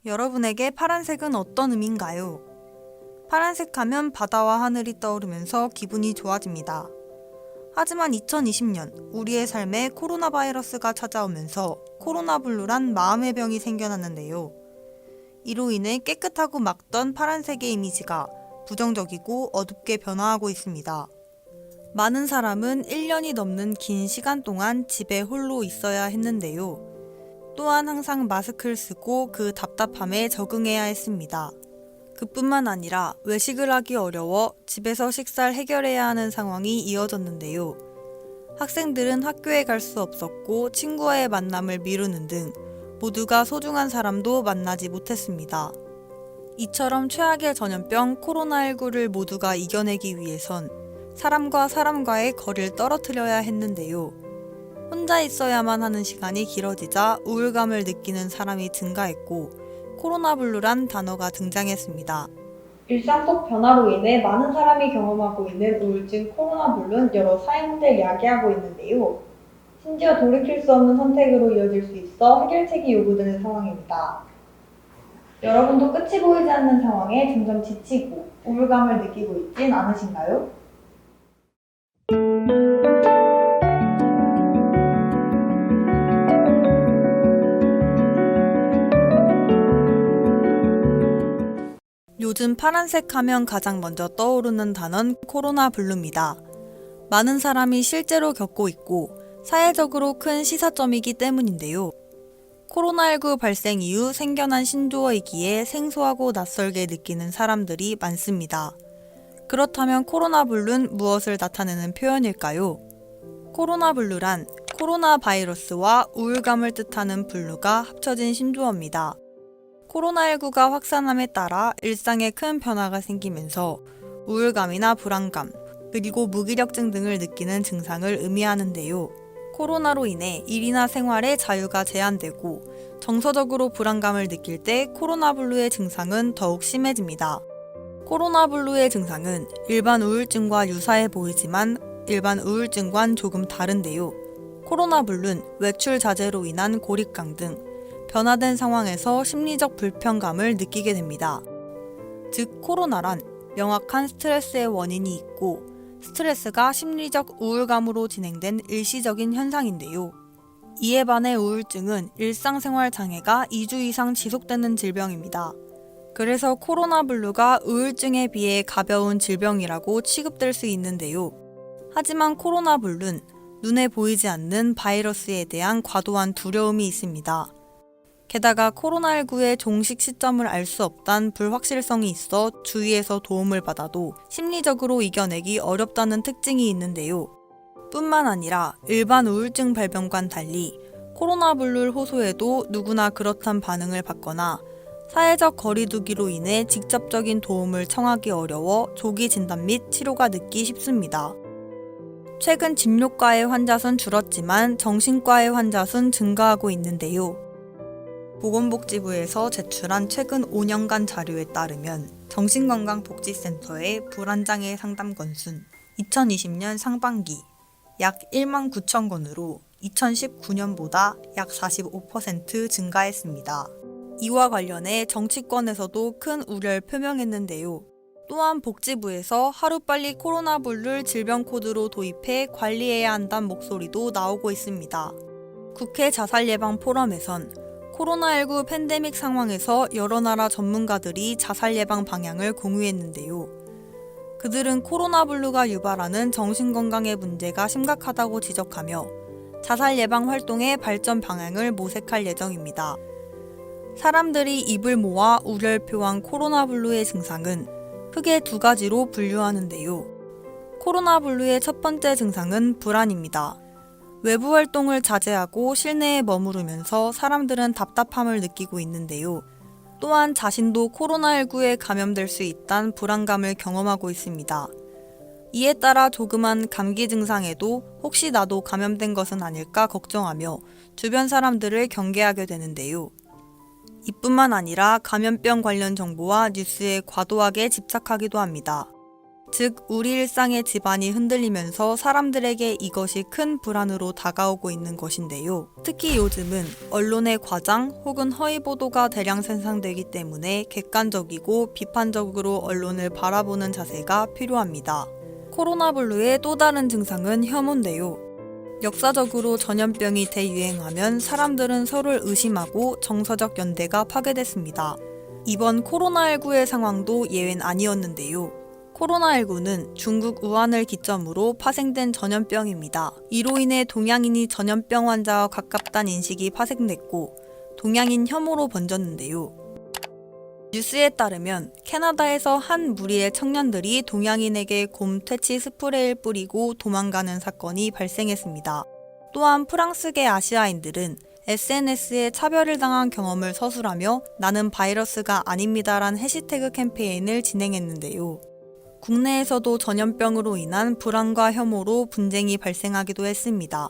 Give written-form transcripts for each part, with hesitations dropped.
여러분에게 파란색은 어떤 의미인가요? 파란색 하면 바다와 하늘이 떠오르면서 기분이 좋아집니다. 하지만 2020년 우리의 삶에 코로나 바이러스가 찾아오면서 코로나블루란 마음의 병이 생겨났는데요. 이로 인해 깨끗하고 맑던 파란색의 이미지가 부정적이고 어둡게 변화하고 있습니다. 많은 사람은 1년이 넘는 긴 시간 동안 집에 홀로 있어야 했는데요. 또한 항상 마스크를 쓰고 그 답답함에 적응해야 했습니다. 그뿐만 아니라 외식을 하기 어려워 집에서 식사를 해결해야 하는 상황이 이어졌는데요. 학생들은 학교에 갈 수 없었고 친구와의 만남을 미루는 등 모두가 소중한 사람도 만나지 못했습니다. 이처럼 최악의 전염병 코로나19를 모두가 이겨내기 위해선 사람과 사람과의 거리를 떨어뜨려야 했는데요. 혼자 있어야만 하는 시간이 길어지자 우울감을 느끼는 사람이 증가했고 코로나블루란 단어가 등장했습니다. 일상 속 변화로 인해 많은 사람이 경험하고 있는 우울증 코로나블루는 여러 사회 문제를 야기하고 있는데요. 심지어 돌이킬 수 없는 선택으로 이어질 수 있어 해결책이 요구되는 상황입니다. 여러분도 끝이 보이지 않는 상황에 점점 지치고 우울감을 느끼고 있진 않으신가요? 요즘 파란색 하면 가장 먼저 떠오르는 단어는 코로나블루입니다. 많은 사람이 실제로 겪고 있고 사회적으로 큰 시사점이기 때문인데요. 코로나19 발생 이후 생겨난 신조어이기에 생소하고 낯설게 느끼는 사람들이 많습니다. 그렇다면 코로나블루는 무엇을 나타내는 표현일까요? 코로나블루란 코로나 바이러스와 우울감을 뜻하는 블루가 합쳐진 신조어입니다. 코로나19가 확산함에 따라 일상에 큰 변화가 생기면서 우울감이나 불안감, 그리고 무기력증 등을 느끼는 증상을 의미하는데요. 코로나로 인해 일이나 생활의 자유가 제한되고 정서적으로 불안감을 느낄 때 코로나블루의 증상은 더욱 심해집니다. 코로나블루의 증상은 일반 우울증과 유사해 보이지만 일반 우울증과는 조금 다른데요. 코로나블루는 외출 자제로 인한 고립감 등 변화된 상황에서 심리적 불편감을 느끼게 됩니다. 즉, 코로나란 명확한 스트레스의 원인이 있고 스트레스가 심리적 우울감으로 진행된 일시적인 현상인데요. 이에 반해 우울증은 일상생활 장애가 2주 이상 지속되는 질병입니다. 그래서 코로나블루가 우울증에 비해 가벼운 질병이라고 취급될 수 있는데요. 하지만 코로나블루는 눈에 보이지 않는 바이러스에 대한 과도한 두려움이 있습니다. 게다가 코로나19의 종식 시점을 알 수 없다는 불확실성이 있어 주위에서 도움을 받아도 심리적으로 이겨내기 어렵다는 특징이 있는데요. 뿐만 아니라 일반 우울증 발병과는 달리 코로나블루를 호소해도 누구나 그렇단 반응을 받거나 사회적 거리두기로 인해 직접적인 도움을 청하기 어려워 조기 진단 및 치료가 늦기 쉽습니다. 최근 진료과의 환자 수는 줄었지만 정신과의 환자 수는 증가하고 있는데요. 보건복지부에서 제출한 최근 5년간 자료에 따르면 정신건강복지센터의 불안장애 상담 건수는 2020년 상반기 약 1만 9천 건으로 2019년보다 약 45% 증가했습니다. 이와 관련해 정치권에서도 큰 우려를 표명했는데요. 또한 복지부에서 하루빨리 코로나블루를 질병 코드로 도입해 관리해야 한다는 목소리도 나오고 있습니다. 국회 자살예방 포럼에선 코로나19 팬데믹 상황에서 여러 나라 전문가들이 자살 예방 방향을 공유했는데요. 그들은 코로나블루가 유발하는 정신건강의 문제가 심각하다고 지적하며 자살 예방 활동의 발전 방향을 모색할 예정입니다. 사람들이 입을 모아 우려를 표한 코로나블루의 증상은 크게 두 가지로 분류하는데요. 코로나블루의 첫 번째 증상은 불안입니다. 외부 활동을 자제하고 실내에 머무르면서 사람들은 답답함을 느끼고 있는데요. 또한 자신도 코로나19에 감염될 수 있다는 불안감을 경험하고 있습니다. 이에 따라 조그만 감기 증상에도 혹시 나도 감염된 것은 아닐까 걱정하며 주변 사람들을 경계하게 되는데요. 이뿐만 아니라 감염병 관련 정보와 뉴스에 과도하게 집착하기도 합니다. 즉, 우리 일상의 지반이 흔들리면서 사람들에게 이것이 큰 불안으로 다가오고 있는 것인데요. 특히 요즘은 언론의 과장 혹은 허위 보도가 대량 생산되기 때문에 객관적이고 비판적으로 언론을 바라보는 자세가 필요합니다. 코로나 블루의 또 다른 증상은 혐오인데요. 역사적으로 전염병이 대유행하면 사람들은 서로를 의심하고 정서적 연대가 파괴됐습니다. 이번 코로나19의 상황도 예외는 아니었는데요. 코로나19는 중국 우한을 기점으로 파생된 전염병입니다. 이로 인해 동양인이 전염병 환자와 가깝다는 인식이 파생됐고 동양인 혐오로 번졌는데요. 뉴스에 따르면 캐나다에서 한 무리의 청년들이 동양인에게 곰 퇴치 스프레이를 뿌리고 도망가는 사건이 발생했습니다. 또한 프랑스계 아시아인들은 SNS에 차별을 당한 경험을 서술하며 나는 바이러스가 아닙니다란 해시태그 캠페인을 진행했는데요. 국내에서도 전염병으로 인한 불안과 혐오로 분쟁이 발생하기도 했습니다.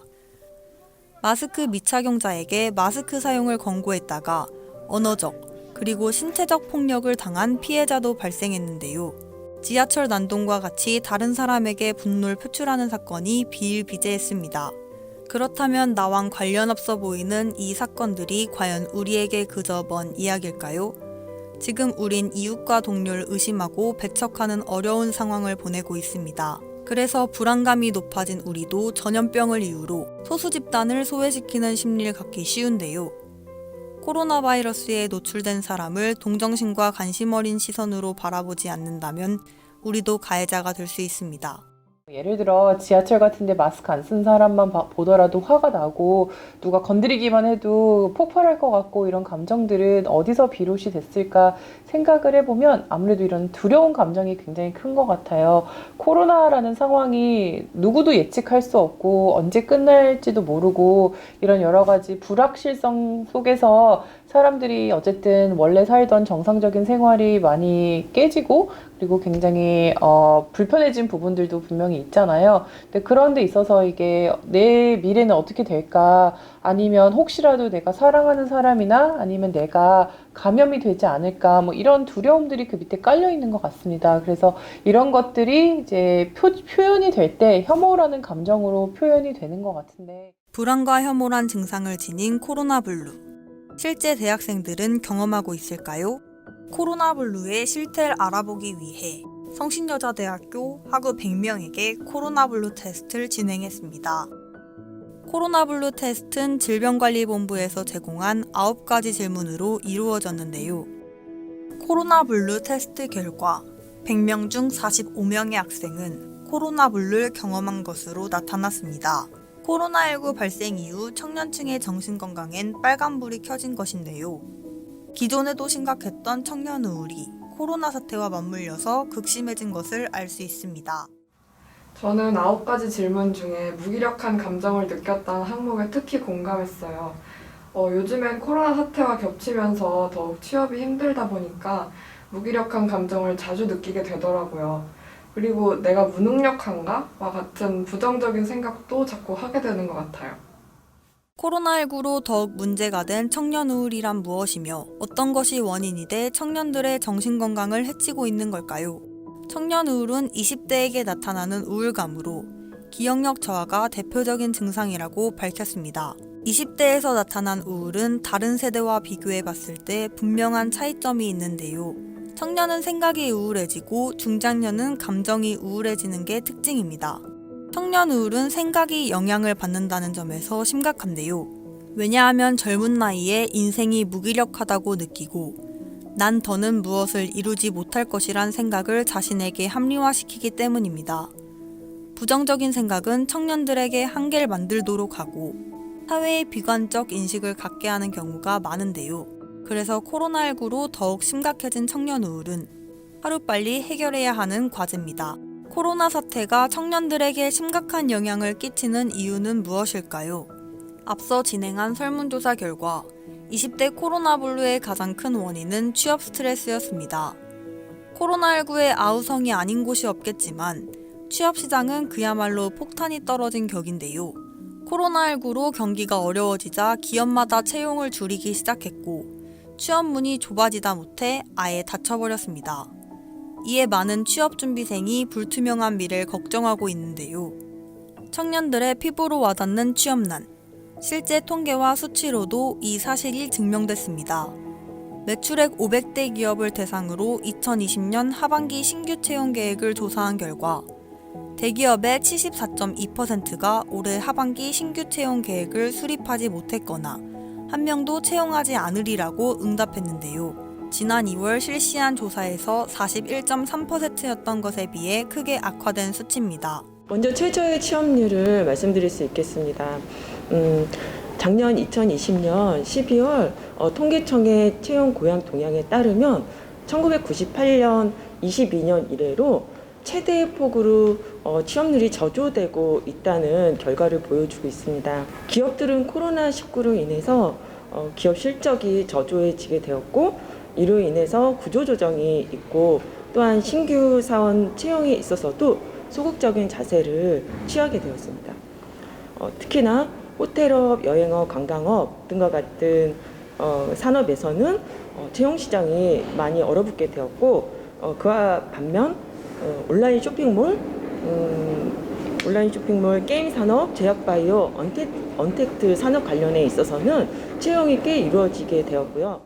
마스크 미착용자에게 마스크 사용을 권고했다가 언어적 그리고 신체적 폭력을 당한 피해자도 발생했는데요. 지하철 난동과 같이 다른 사람에게 분노를 표출하는 사건이 비일비재했습니다. 그렇다면 나와 관련 없어 보이는 이 사건들이 과연 우리에게 그저 먼 이야기일까요? 지금 우린 이웃과 동료를 의심하고 배척하는 어려운 상황을 보내고 있습니다. 그래서 불안감이 높아진 우리도 전염병을 이유로 소수 집단을 소외시키는 심리를 갖기 쉬운데요. 코로나 바이러스에 노출된 사람을 동정심과 관심 어린 시선으로 바라보지 않는다면 우리도 가해자가 될 수 있습니다. 예를 들어 지하철 같은 데 마스크 안 쓴 사람만 보더라도 화가 나고 누가 건드리기만 해도 폭발할 것 같고 이런 감정들은 어디서 비롯이 됐을까 생각을 해보면 아무래도 이런 두려운 감정이 굉장히 큰 것 같아요. 코로나라는 상황이 누구도 예측할 수 없고 언제 끝날지도 모르고 이런 여러 가지 불확실성 속에서 사람들이 어쨌든 원래 살던 정상적인 생활이 많이 깨지고 그리고 굉장히 불편해진 부분들도 분명히 있잖아요. 근데 그런 데 있어서 이게 내 미래는 어떻게 될까 아니면 혹시라도 내가 사랑하는 사람이나 아니면 내가 감염이 되지 않을까 뭐 이런 두려움들이 그 밑에 깔려 있는 것 같습니다. 그래서 이런 것들이 이제 표현이 될 때 혐오라는 감정으로 표현이 되는 것 같은데 불안과 혐오란 증상을 지닌 코로나 블루. 실제 대학생들은 경험하고 있을까요? 코로나 블루의 실태를 알아보기 위해 성신여자대학교 학우 100명에게 코로나 블루 테스트를 진행했습니다. 코로나 블루 테스트는 질병관리본부에서 제공한 9가지 질문으로 이루어졌는데요. 코로나 블루 테스트 결과 100명 중 45명의 학생은 코로나 블루를 경험한 것으로 나타났습니다. 코로나19 발생 이후 청년층의 정신건강엔 빨간불이 켜진 것인데요. 기존에도 심각했던 청년 우울이 코로나 사태와 맞물려서 극심해진 것을 알 수 있습니다. 저는 9가지 질문 중에 무기력한 감정을 느꼈다는 항목에 특히 공감했어요. 요즘엔 코로나 사태와 겹치면서 더욱 취업이 힘들다 보니까 무기력한 감정을 자주 느끼게 되더라고요. 그리고 내가 무능력한가? 와 같은 부정적인 생각도 자꾸 하게 되는 것 같아요. 코로나19로 더욱 문제가 된 청년 우울이란 무엇이며 어떤 것이 원인이 돼 청년들의 정신건강을 해치고 있는 걸까요? 청년 우울은 20대에게 나타나는 우울감으로 기억력 저하가 대표적인 증상이라고 밝혔습니다. 20대에서 나타난 우울은 다른 세대와 비교해 봤을 때 분명한 차이점이 있는데요. 청년은 생각이 우울해지고 중장년은 감정이 우울해지는 게 특징입니다. 청년 우울은 생각이 영향을 받는다는 점에서 심각한데요. 왜냐하면 젊은 나이에 인생이 무기력하다고 느끼고 난 더는 무엇을 이루지 못할 것이란 생각을 자신에게 합리화시키기 때문입니다. 부정적인 생각은 청년들에게 한계를 만들도록 하고 사회의 비관적 인식을 갖게 하는 경우가 많은데요. 그래서 코로나19로 더욱 심각해진 청년 우울은 하루빨리 해결해야 하는 과제입니다. 코로나 사태가 청년들에게 심각한 영향을 끼치는 이유는 무엇일까요? 앞서 진행한 설문조사 결과 20대 코로나 블루의 가장 큰 원인은 취업 스트레스였습니다. 코로나19의 아우성이 아닌 곳이 없겠지만 취업 시장은 그야말로 폭탄이 떨어진 격인데요. 코로나19로 경기가 어려워지자 기업마다 채용을 줄이기 시작했고 취업문이 좁아지다 못해 아예 닫혀버렸습니다. 이에 많은 취업준비생이 불투명한 미래를 걱정하고 있는데요. 청년들의 피부로 와닿는 취업난. 실제 통계와 수치로도 이 사실이 증명됐습니다. 매출액 500대 기업을 대상으로 2020년 하반기 신규 채용 계획을 조사한 결과 대기업의 74.2%가 올해 하반기 신규 채용 계획을 수립하지 못했거나 한 명도 채용하지 않으리라고 응답했는데요. 지난 2월 실시한 조사에서 41.3%였던 것에 비해 크게 악화된 수치입니다. 먼저 최저의 취업률을 말씀드릴 수 있겠습니다. 작년 2020년 12월 통계청의 채용 고용 동향에 따르면 1998년, 22년 이래로 최대의 폭으로 취업률이 저조되고 있다는 결과를 보여주고 있습니다. 기업들은 코로나19로 인해서 기업 실적이 저조해지게 되었고 이로 인해서 구조조정이 있고 또한 신규 사원 채용에 있어서도 소극적인 자세를 취하게 되었습니다. 특히나 호텔업, 여행업, 관광업 등과 같은 산업에서는 채용 시장이 많이 얼어붙게 되었고 그와 반면 온라인 쇼핑몰, 게임 산업, 제약바이오, 언택트 산업 관련에 있어서는 채용이 꽤 이루어지게 되었고요.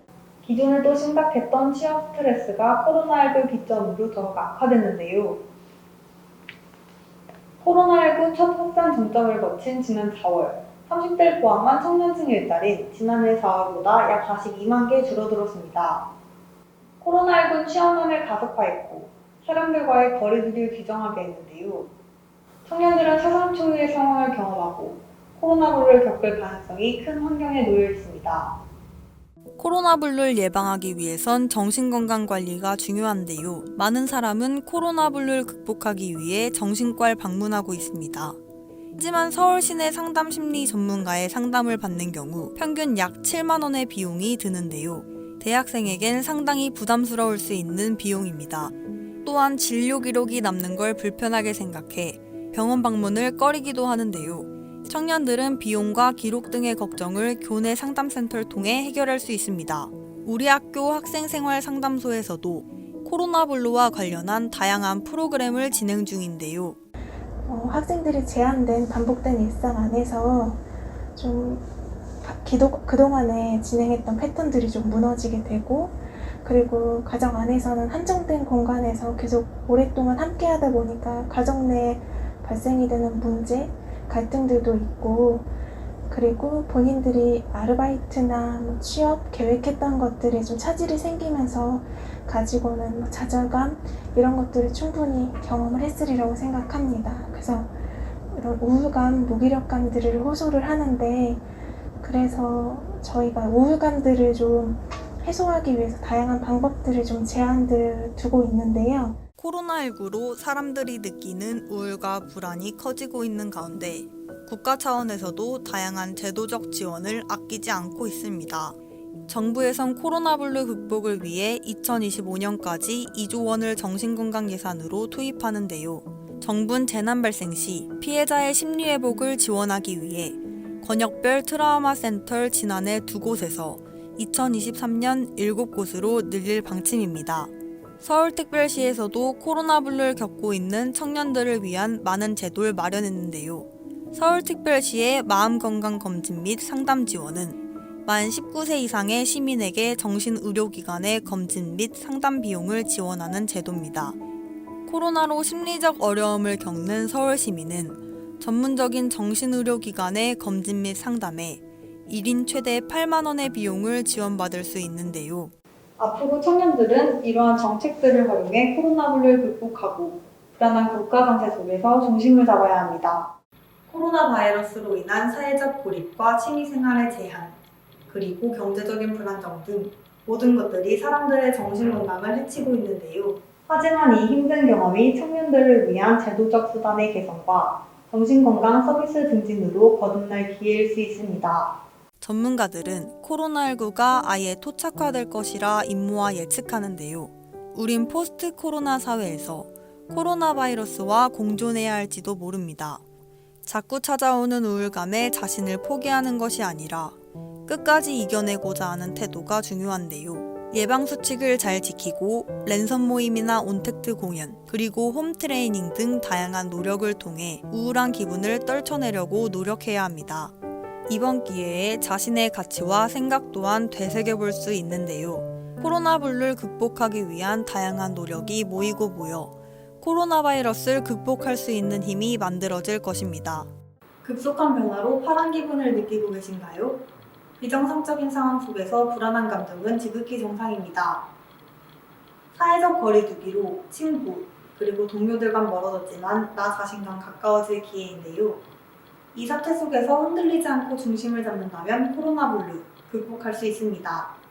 기존에도 심각했던 취업 스트레스가 코로나19 기점으로 더욱 악화됐는데요. 코로나19 첫 확산 정점을 거친 지난 4월, 30대를 포함한 청년층의 일자리는 지난해 4월보다 약 42만 개 줄어들었습니다. 코로나19는 취업난을 가속화했고 사람들과의 거리두기를 규정하게 했는데요. 청년들은 사상 초유의 상황을 경험하고 코로나19를 겪을 가능성이 큰 환경에 놓여 있습니다. 코로나블루를 예방하기 위해선 정신건강관리가 중요한데요. 많은 사람은 코로나블루를 극복하기 위해 정신과를 방문하고 있습니다. 하지만 서울 시내 상담 심리 전문가의 상담을 받는 경우 평균 약 7만 원의 비용이 드는데요. 대학생에겐 상당히 부담스러울 수 있는 비용입니다. 또한 진료 기록이 남는 걸 불편하게 생각해 병원 방문을 꺼리기도 하는데요. 청년들은 비용과 기록 등의 걱정을 교내 상담센터를 통해 해결할 수 있습니다. 우리 학교 학생생활상담소에서도 코로나블루와 관련한 다양한 프로그램을 진행 중인데요. 학생들이 제한된 반복된 일상 안에서 좀 그동안에 진행했던 패턴들이 좀 무너지게 되고 그리고 가정 안에서는 한정된 공간에서 계속 오랫동안 함께 하다 보니까 가정 내에 발생이 되는 문제, 갈등들도 있고 그리고 본인들이 아르바이트나 취업 계획했던 것들에 좀 차질이 생기면서 가지고는 좌절감 이런 것들을 충분히 경험을 했으리라고 생각합니다. 그래서 이런 우울감, 무기력감들을 호소를 하는데 그래서 저희가 우울감들을 좀 해소하기 위해서 다양한 방법들을 좀 제안들을 두고 있는데요. 코로나19로 사람들이 느끼는 우울과 불안이 커지고 있는 가운데 국가 차원에서도 다양한 제도적 지원을 아끼지 않고 있습니다. 정부에선 코로나블루 극복을 위해 2025년까지 2조 원을 정신건강 예산으로 투입하는데요. 정부는 재난 발생 시 피해자의 심리회복을 지원하기 위해 권역별 트라우마 센터를 지난해 2곳에서 2023년 7곳으로 늘릴 방침입니다. 서울특별시에서도 코로나블루를 겪고 있는 청년들을 위한 많은 제도를 마련했는데요. 서울특별시의 마음건강검진 및 상담 지원은 만 19세 이상의 시민에게 정신의료기관의 검진 및 상담 비용을 지원하는 제도입니다. 코로나로 심리적 어려움을 겪는 서울시민은 전문적인 정신의료기관의 검진 및 상담에 1인 최대 8만 원의 비용을 지원받을 수 있는데요. 앞으로 청년들은 이러한 정책들을 활용해 코로나19를 극복하고 불안한 국가 정세 속에서 중심을 잡아야 합니다. 코로나 바이러스로 인한 사회적 고립과 취미생활의 제한, 그리고 경제적인 불안정 등 모든 것들이 사람들의 정신건강을 해치고 있는데요. 하지만 이 힘든 경험이 청년들을 위한 제도적 수단의 개선과 정신건강 서비스 증진으로 거듭날 기회일 수 있습니다. 전문가들은 코로나19가 아예 토착화될 것이라 임모와 예측하는데요. 우린 포스트 코로나 사회에서 코로나 바이러스와 공존해야 할지도 모릅니다. 자꾸 찾아오는 우울감에 자신을 포기하는 것이 아니라 끝까지 이겨내고자 하는 태도가 중요한데요. 예방수칙을 잘 지키고 랜선 모임이나 온택트 공연, 그리고 홈 트레이닝 등 다양한 노력을 통해 우울한 기분을 떨쳐내려고 노력해야 합니다. 이번 기회에 자신의 가치와 생각 또한 되새겨볼 수 있는데요. 코로나 불를 극복하기 위한 다양한 노력이 모이고 모여 코로나 바이러스를 극복할 수 있는 힘이 만들어질 것입니다. 급속한 변화로 파란 기분을 느끼고 계신가요? 비정상적인 상황 속에서 불안한 감정은 지극히 정상입니다. 사회적 거리두기로 친구, 그리고 동료들과 멀어졌지만 나 자신과 가까워질 기회인데요. 이 사태 속에서 흔들리지 않고 중심을 잡는다면 코로나 블루 극복할 수 있습니다.